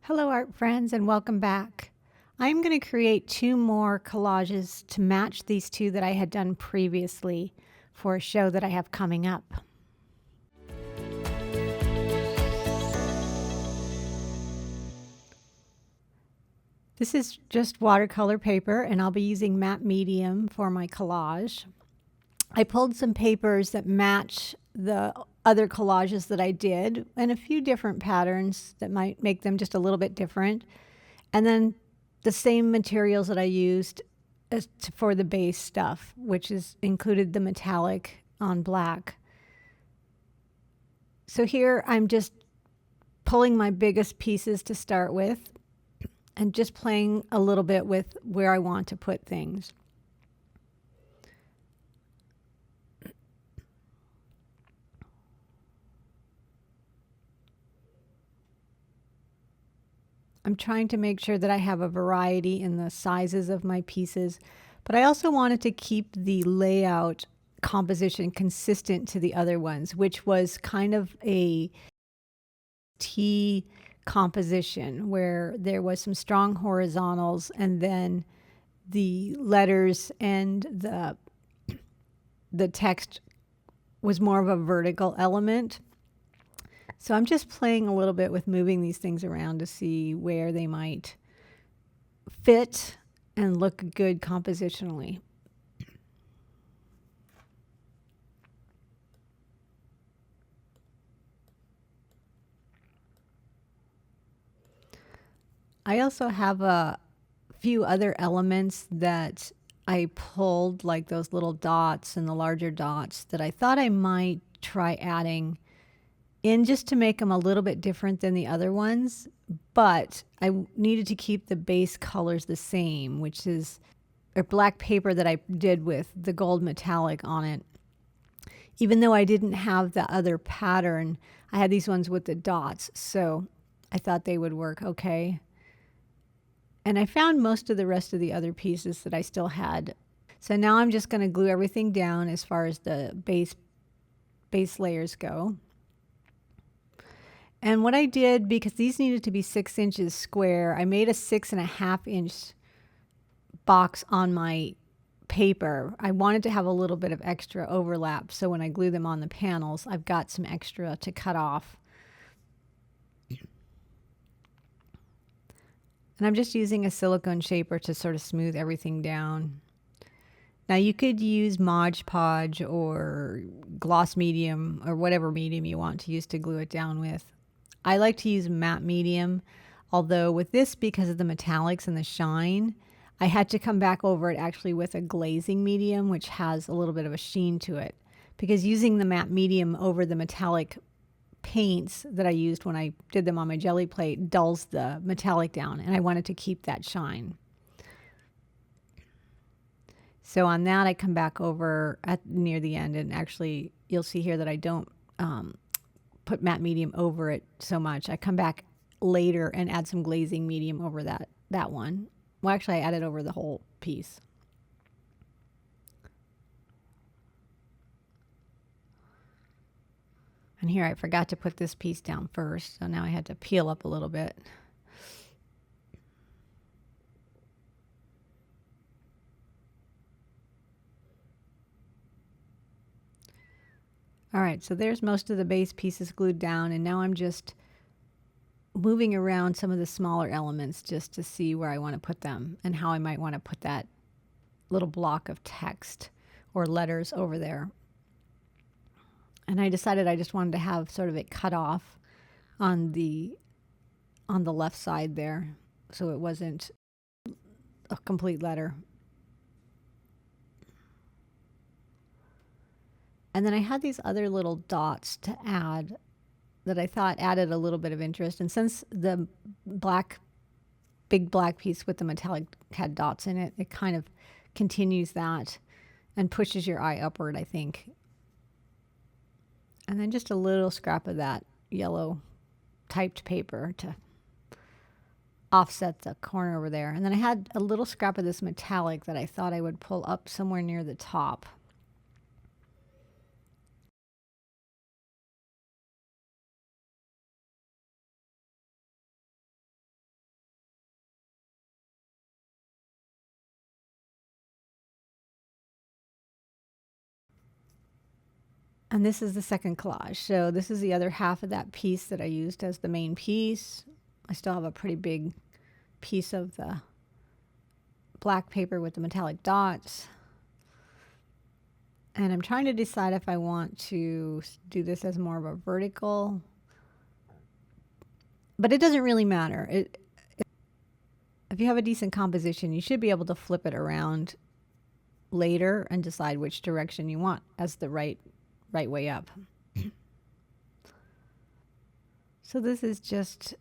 Hello art friends and welcome back. I'm going to create two more collages to match these two that I had done previously for a show that I have coming up. This is just watercolor paper and I'll be using matte medium for my collage. I pulled some papers that match the other collages that I did and a few different patterns that might make them just a little bit different. And then the same materials that I used for the base stuff, which is included the metallic on black. So here I'm just pulling my biggest pieces to start with and just playing a little bit with where I want to put things. I'm trying to make sure that I have a variety in the sizes of my pieces, but I also wanted to keep the layout composition consistent to the other ones, which was kind of a T composition where there was some strong horizontals and then the letters and the text was more of a vertical element. So I'm just playing a little bit with moving these things around to see where they might fit and look good compositionally. I also have a few other elements that I pulled, like those little dots and the larger dots, that I thought I might try adding in just to make them a little bit different than the other ones, but I needed to keep the base colors the same, which is a black paper that I did with the gold metallic on it. Even though I didn't have the other pattern, I had these ones with the dots, so I thought they would work okay. And I found most of the rest of the other pieces that I still had. So now I'm just going to glue everything down as far as the base layers go. And what I did, because these needed to be 6 inches square, I made a 6.5 inch box on my paper. I wanted to have a little bit of extra overlap, so when I glue them on the panels, I've got some extra to cut off. And I'm just using a silicone shaper to sort of smooth everything down. Now you could use Mod Podge or gloss medium or whatever medium you want to use to glue it down with. I like to use matte medium, although with this, because of the metallics and the shine, I had to come back over it actually with a glazing medium, which has a little bit of a sheen to it. Because using the matte medium over the metallic paints that I used when I did them on my jelly plate dulls the metallic down, and I wanted to keep that shine. So on that, I come back over at near the end, and actually you'll see here that I don't put matte medium over it so much. I come back later and add some glazing medium over that one. Well, actually I added over the whole piece. And here I forgot to put this piece down first, so now I had to peel up a little bit. All right, so there's most of the base pieces glued down, and now I'm just moving around some of the smaller elements just to see where I want to put them and how I might want to put that little block of text or letters over there. And I decided I just wanted to have sort of it cut off on the left side there, so it wasn't a complete letter. And then I had these other little dots to add that I thought added a little bit of interest. And since the big black piece with the metallic had dots in it, it kind of continues that and pushes your eye upward, I think. And then just a little scrap of that yellow typed paper to offset the corner over there. And then I had a little scrap of this metallic that I thought I would pull up somewhere near the top. And this is the second collage. So this is the other half of that piece that I used as the main piece. I still have a pretty big piece of the black paper with the metallic dots. And I'm trying to decide if I want to do this as more of a vertical, but it doesn't really matter. If you have a decent composition, you should be able to flip it around later and decide which direction you want as the right way up. So this is just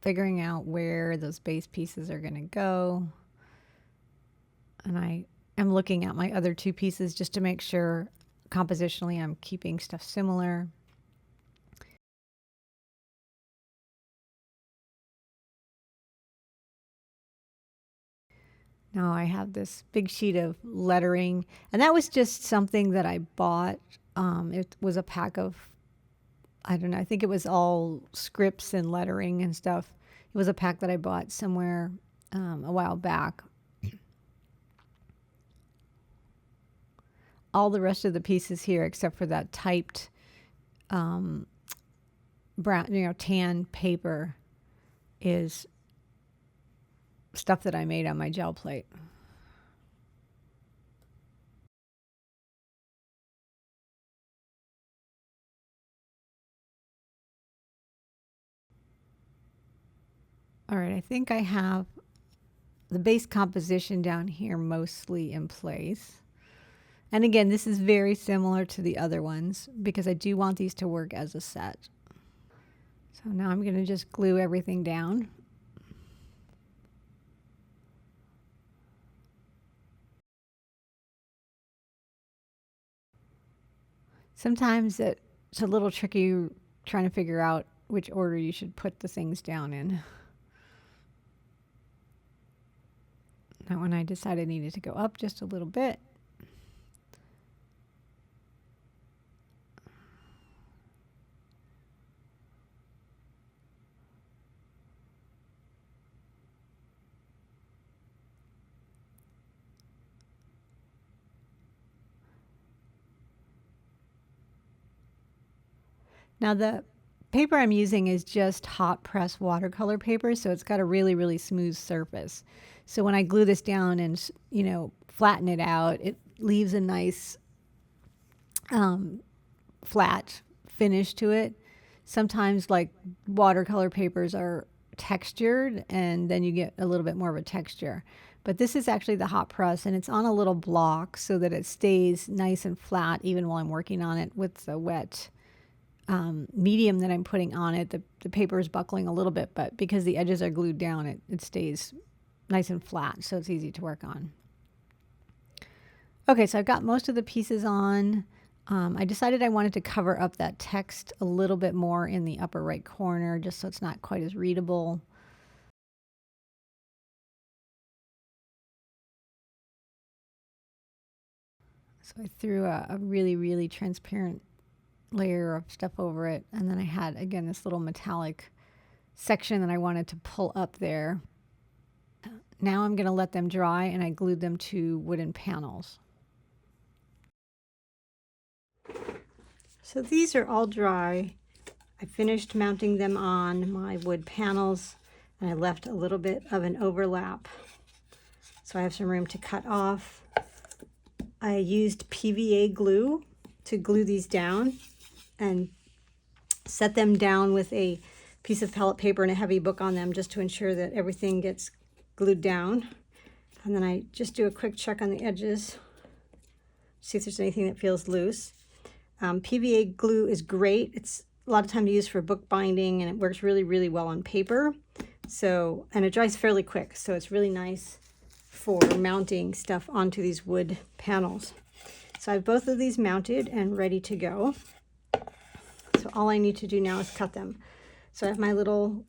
figuring out where those base pieces are going to go. And I am looking at my other two pieces just to make sure compositionally I'm keeping stuff similar. Now I have this big sheet of lettering, and that was just something that I bought. It was a pack of, I don't know, I think it was all scripts and lettering and stuff. It was a pack that I bought somewhere a while back. All the rest of the pieces here, except for that typed brown, tan paper, is stuff that I made on my gel plate. All right, I think I have the base composition down here mostly in place. And again, this is very similar to the other ones because I do want these to work as a set. So now I'm going to just glue everything down. Sometimes it's a little tricky trying to figure out which order you should put the things down in. That one I decided needed to go up just a little bit. Now the paper I'm using is just hot press watercolor paper, so it's got a really, really smooth surface. So when I glue this down and, flatten it out, it leaves a nice flat finish to it. Sometimes like watercolor papers are textured and then you get a little bit more of a texture. But this is actually the hot press, and it's on a little block so that it stays nice and flat even while I'm working on it with the wet medium that I'm putting on it. The paper is buckling a little bit, but because the edges are glued down, it stays nice and flat, so it's easy to work on. Okay, so I've got most of the pieces on. I decided I wanted to cover up that text a little bit more in the upper right corner, just so it's not quite as readable. So I threw a really, really transparent layer of stuff over it. And then I had, again, this little metallic section that I wanted to pull up there. Now I'm going to let them dry, and I glued them to wooden panels. So these are all dry. I finished mounting them on my wood panels, and I left a little bit of an overlap. So I have some room to cut off. I used PVA glue to glue these down and set them down with a piece of pellet paper and a heavy book on them just to ensure that everything gets glued down. And then I just do a quick check on the edges, see if there's anything that feels loose. PVA glue is great. It's a lot of time used for book binding, and it works really, really well on paper. So, and it dries fairly quick, so it's really nice for mounting stuff onto these wood panels. So I have both of these mounted and ready to go. So all I need to do now is cut them. So I have my little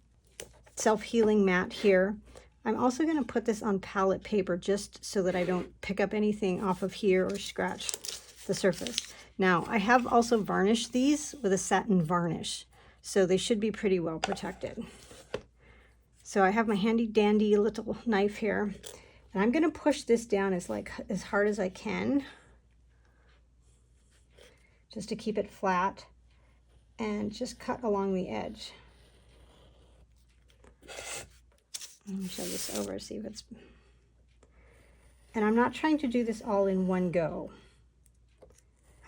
self-healing mat here. I'm also going to put this on palette paper just so that I don't pick up anything off of here or scratch the surface. Now I have also varnished these with a satin varnish, so they should be pretty well protected. So I have my handy dandy little knife here, and I'm going to push this down as hard as I can. just to keep it flat, and just cut along the edge. Let me show this over, see if it's... And I'm not trying to do this all in one go.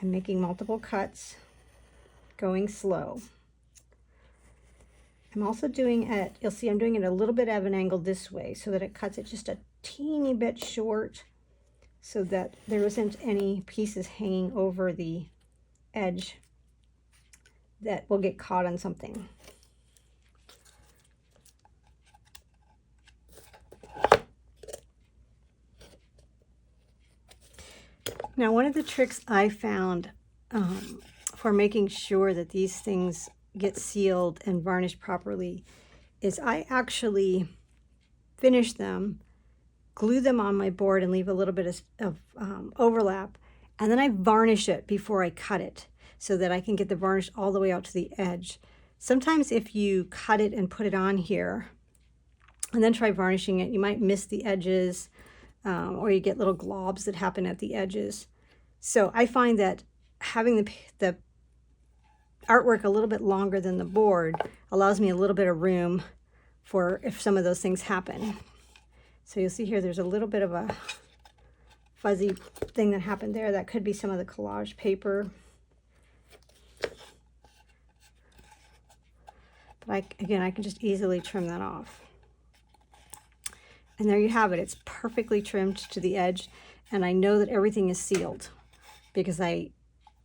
I'm making multiple cuts, going slow. I'm also doing it, you'll see I'm doing it a little bit at an angle this way so that it cuts it just a teeny bit short so that there isn't any pieces hanging over the edge that will get caught on something. Now, one of the tricks I found for making sure that these things get sealed and varnished properly is I actually finish them, glue them on my board and leave a little bit of overlap, and then I varnish it before I cut it so that I can get the varnish all the way out to the edge. Sometimes if you cut it and put it on here and then try varnishing it, you might miss the edges, or you get little globs that happen at the edges. So I find that having the artwork a little bit longer than the board allows me a little bit of room for if some of those things happen. So you'll see here there's a little bit of a fuzzy thing that happened there. That could be some of the collage paper. But again, I can just easily trim that off. And there you have it. It's perfectly trimmed to the edge, and I know that everything is sealed because I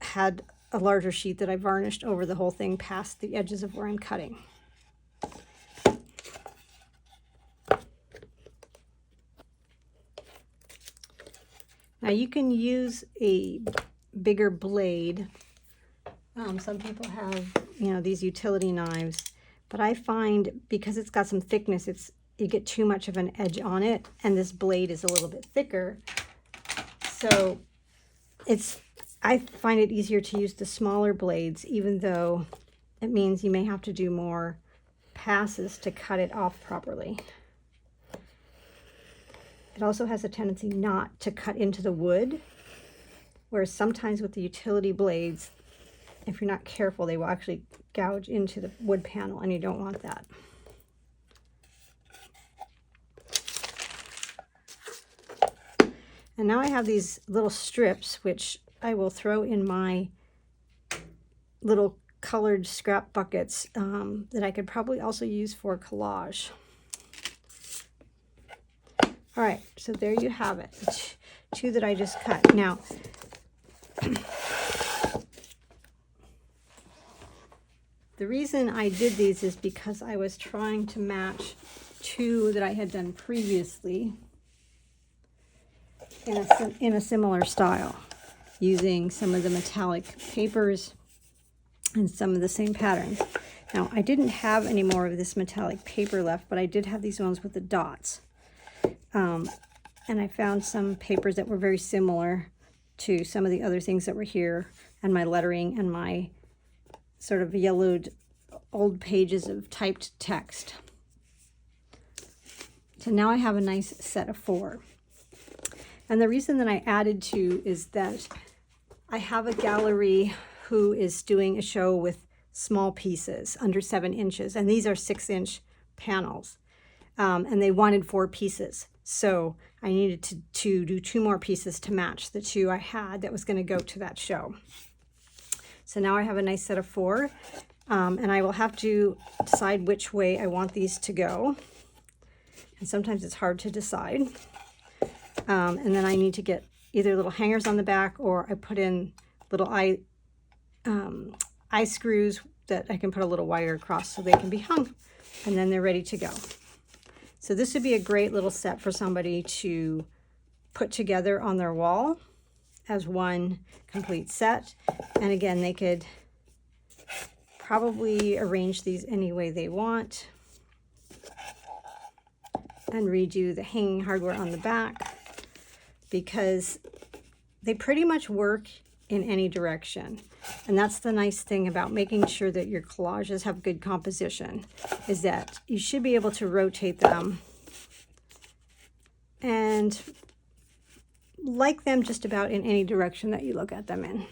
had a larger sheet that I varnished over the whole thing past the edges of where I'm cutting. Now you can use a bigger blade. Some people have, you know, these utility knives, but I find because it's got some thickness, you get too much of an edge on it, and this blade is a little bit thicker. So I find it easier to use the smaller blades, even though it means you may have to do more passes to cut it off properly. It also has a tendency not to cut into the wood, whereas sometimes with the utility blades, if you're not careful, they will actually gouge into the wood panel, and you don't want that. And now I have these little strips, which I will throw in my little colored scrap buckets that I could probably also use for collage. All right, so there you have it, the two that I just cut. Now, the reason I did these is because I was trying to match two that I had done previously in a similar style, using some of the metallic papers and some of the same patterns. Now, I didn't have any more of this metallic paper left, but I did have these ones with the dots. And I found some papers that were very similar to some of the other things that were here, and my lettering and my sort of yellowed old pages of typed text. So now I have a nice set of 4. And the reason that I added 2 is that I have a gallery who is doing a show with small pieces under 7 inches, and these are 6-inch panels, and they wanted 4 pieces. So I needed to do 2 more pieces to match the 2 I had that was going to go to that show. So now I have a nice set of 4, and I will have to decide which way I want these to go. And sometimes it's hard to decide. And then I need to get either little hangers on the back, or I put in little eye screws that I can put a little wire across so they can be hung, and then they're ready to go. So this would be a great little set for somebody to put together on their wall as one complete set. And again, they could probably arrange these any way they want and redo the hanging hardware on the back, because they pretty much work in any direction. And that's the nice thing about making sure that your collages have good composition, is that you should be able to rotate them and like them just about in any direction that you look at them in.